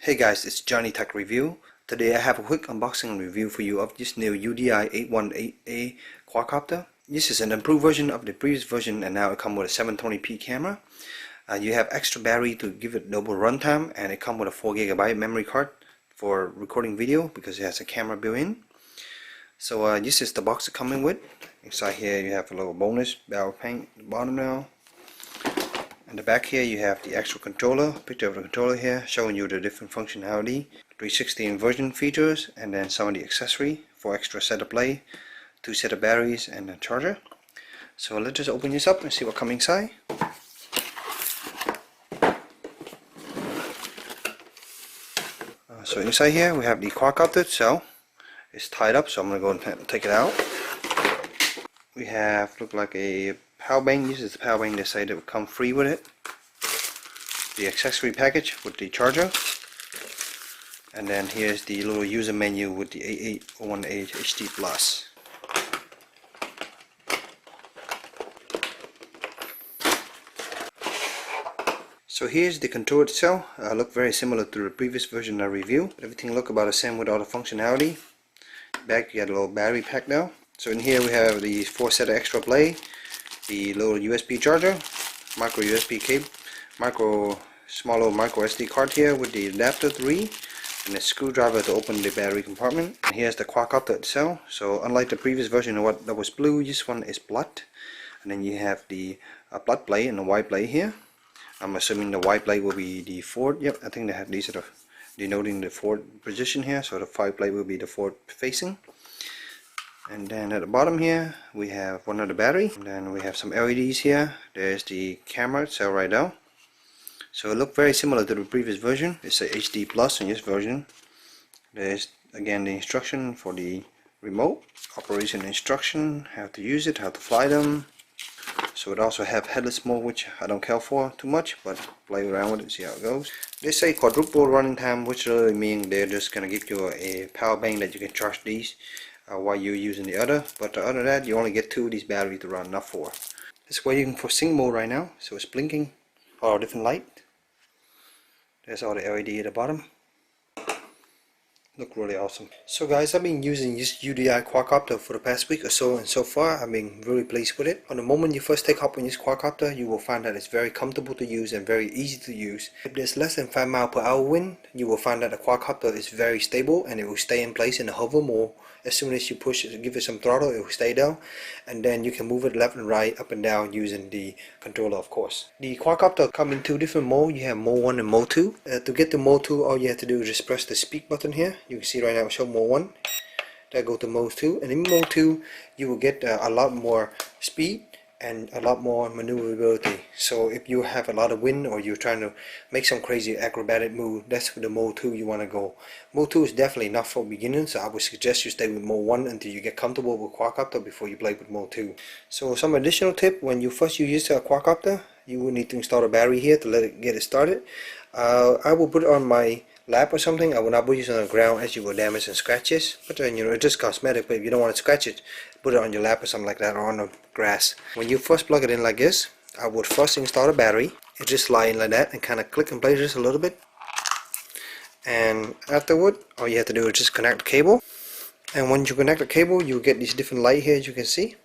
Hey guys, it's JohnyTechReview. Today I have a quick unboxing and review for you of this new UDI 818A quadcopter. This is an improved version of the previous version, and now it comes with a 720p camera. You have extra battery to give it double runtime, and it comes with a 4GB memory card for recording video because it has a camera built in. So this is the box it's coming with. Inside here you have a little bonus barrel paint at the bottom now. In the back here you have the actual controller, picture of the controller here showing you the different functionality, 360 inversion features, and then some of the accessory for extra set of play, 2 set of batteries and a charger. So let's just open this up and see what comes inside. So inside here we have the quadcopter itself. It's tied up, so I'm going to go and take it out. We have, look like a power bank. This is the power bank they say that will come free with it. The accessory package with the charger. And then here's the little user menu with the 8818 HD Plus. So here's the controller itself. Look very similar to the previous version I reviewed. Everything look about the same with all the functionality. Back you got a little battery pack now. So in here we have the 4 set of extra play, the little USB charger, micro USB cable, small little micro SD card here with the adapter 3, and a screwdriver to open the battery compartment. And here's the quadcopter itself. So unlike the previous version of what that was blue, this one is black. And then you have the black plate and the white plate here. I'm assuming the white plate will be the forward. Yep, I think they have these sort of denoting the forward position here. So the 5 plate will be the forward facing. And then at the bottom here we have one of the battery, and then we have some LEDs here. There's the camera itself right now. So it looks very similar to the previous version. It's a HD Plus in this version. There's again the instruction for the remote operation instruction, how to use it, how to fly them. So it also have headless mode, which I don't care for too much, but play around with it, see how it goes. They say quadruple running time, which really means they're just gonna give you a power bank that you can charge these while you're using the other. But other than that, you only get 2 of these batteries to run, not 4. It's waiting for sync mode right now, so it's blinking all different light. There's all the LED at the bottom. Look really awesome. So guys, I've been using this UDI quadcopter for the past week or so, and so far I've been really pleased with it. On the moment you first take up on this quadcopter, you will find that it's very comfortable to use and very easy to use. If there's less than 5 miles per hour wind, you will find that the quadcopter is very stable and it will stay in place in the hover mode. As soon as you push it, give it some throttle, it will stay down, and then you can move it left and right, up and down using the controller, of course. The quadcopter comes in 2 different modes. You have mode 1 and mode 2. To get to mode 2, all you have to do is just press the speak button here. You can see right now show mode 1. That go to mode 2, and in mode 2 you will get a lot more speed and a lot more maneuverability. So if you have a lot of wind or you're trying to make some crazy acrobatic move, that's the mode 2 you want to go. Mode 2 is definitely not for beginners, so I would suggest you stay with mode 1 until you get comfortable with quadcopter before you play with mode 2. So some additional tip: when you first use a quadcopter, you will need to install a battery here to get it started. I will put it on my lap or something. I will not put it on the ground as you will damage and scratch it. But then, you know, it's just cosmetic, but if you don't want to scratch it, put it on your lap or something like that, or on the grass. When you first plug it in like this, I would first install the battery. It just slide in like that and kind of click and play just a little bit. And afterward, all you have to do is just connect the cable. And when you connect the cable, you get these different light here, as you can see,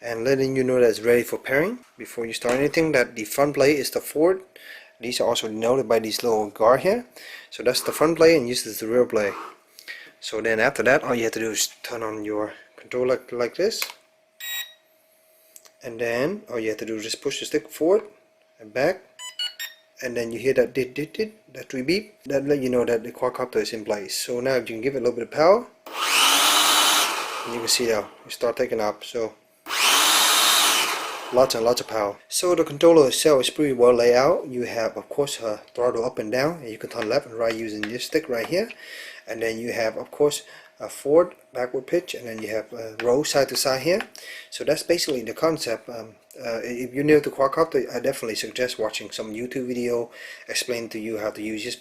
and letting you know that it's ready for pairing. Before you start anything, that the front plate is the forward. These are also denoted by these little guard here. So that's the front plate, and this is the rear plate. So then after that, all you have to do is turn on your controller like this, and then all you have to do is just push the stick forward and back, and then you hear that that 3 beep. That let you know that the quadcopter is in place. So now you can give it a little bit of power, and you can see now it start taking up. So lots and lots of power. So the controller itself is pretty well laid out. You have, of course, a throttle up and down, and you can turn left and right using this stick right here. And then you have, of course, a forward, backward pitch, and then you have a roll side to side here. So that's basically the concept. If you're new to quadcopter, I definitely suggest watching some YouTube video explain to you how to use this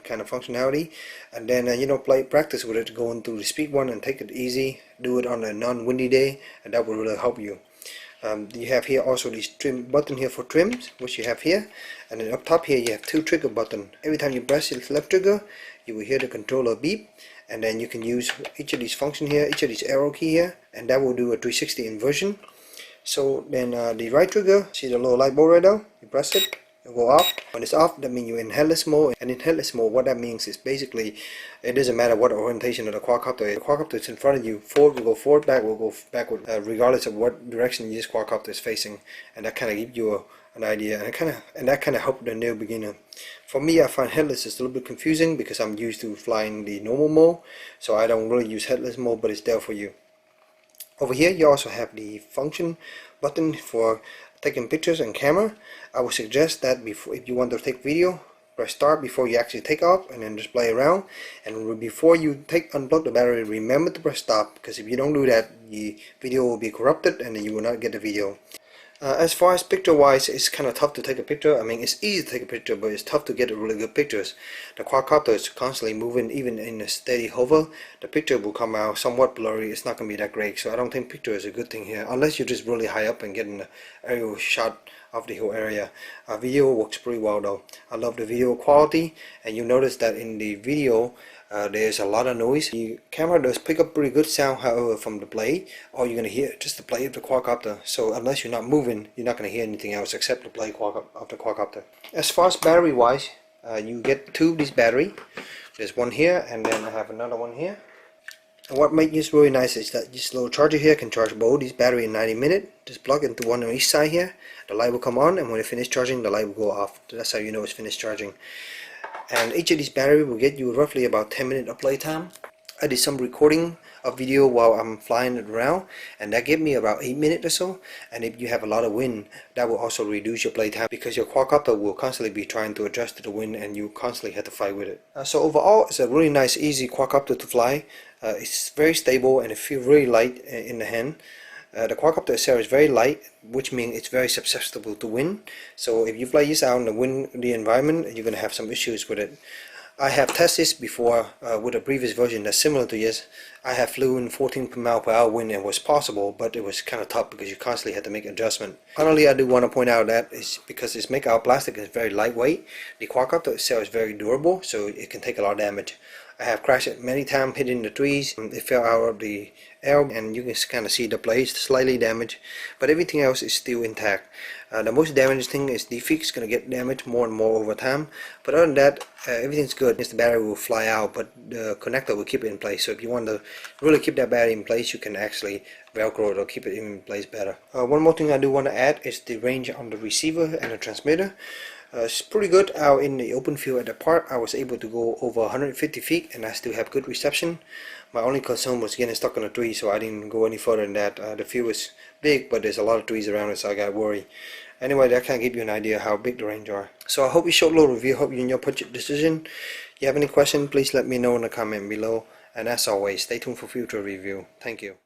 kind of functionality, and then you know, practice with it, going through the speed one and take it easy. Do it on a non-windy day, and that will really help you. You have here also this trim button here for trims, which you have here, and then up top here you have two trigger buttons. Every time you press the left trigger, you will hear the controller beep, and then you can use each of these functions here, each of these arrow key here, and that will do a 360 inversion. So then the right trigger, see the little light bulb right now, you press it, it'll go off. When it's off, that means you're in headless mode. And in headless mode, what that means is basically it doesn't matter what orientation of the quadcopter is. The quadcopter is in front of you. Forward will go forward, back will go backward, regardless of what direction this quadcopter is facing. And that kind of gives you an idea, and that kind of helps the new beginner. For me, I find headless is a little bit confusing because I'm used to flying the normal mode, so I don't really use headless mode, but it's there for you. Over here you also have the function button for taking pictures and camera. I would suggest that before, if you want to take video, press start before you actually take off, and then just play around. And before you unplug the battery, remember to press stop, because if you don't do that, the video will be corrupted and then you will not get the video. As far as picture wise, it's kind of tough to take a picture. I mean, it's easy to take a picture, but it's tough to get really good pictures. The quadcopter is constantly moving. Even in a steady hover, the picture will come out somewhat blurry. It's not going to be that great, so I don't think picture is a good thing here, unless you're just really high up and getting an aerial shot of the whole area. Video works pretty well though. I love the video quality, and you notice that in the video there's a lot of noise. The camera does pick up pretty good sound, however, from the blade. All you're going to hear just the blade of the quadcopter. So unless you're not moving, you're not going to hear anything else except the blade of the quadcopter. As far as battery wise, you get two of these battery. There's one here, and then I have another one here. And what makes this really nice is that this little charger here can charge both these battery in 90 minutes. Just plug into one on each side here. The light will come on, and when it finishes charging, the light will go off. So that's how you know it's finished charging. And each of these batteries will get you roughly about 10 minutes of playtime. I did some recording of video while I'm flying it around, and that gave me about 8 minutes or so. And if you have a lot of wind, that will also reduce your playtime, because your quadcopter will constantly be trying to adjust to the wind, and you constantly have to fight with it. So overall, it's a really nice, easy quadcopter to fly. It's very stable and it feels really light in the hand. The quadcopter itself is very light, which means it's very susceptible to wind. So if you fly this out in the windy environment, you're going to have some issues with it. I have tested this before with a previous version that's similar to this. I have flew in 14 mile per hour wind, and it was possible, but it was kind of tough because you constantly had to make adjustment. Finally, I do want to point out that it's because this make out plastic is very lightweight. The quadcopter itself is very durable, so it can take a lot of damage. I have crashed it many times, hitting the trees. It fell out of the air, and you can kind of see the blades slightly damaged, but everything else is still intact. The most damaged thing is the fix going to get damaged more and more over time, but other than that, everything's good. The battery will fly out, but the connector will keep it in place. So if you want to really keep that battery in place, you can actually velcro it or keep it in place better. One more thing I do want to add is the range on the receiver and the transmitter. It's pretty good. Out in the open field at the park, I was able to go over 150 feet and I still have good reception. My only concern was getting stuck on a tree, so I didn't go any further than that. The field is big, but there's a lot of trees around it, so I got worried. Anyway, that can give you an idea how big the range are. So I hope you showed a little review. Hope you in your purchase decision. If you have any questions, please let me know in the comment below. And as always, stay tuned for future review. Thank you.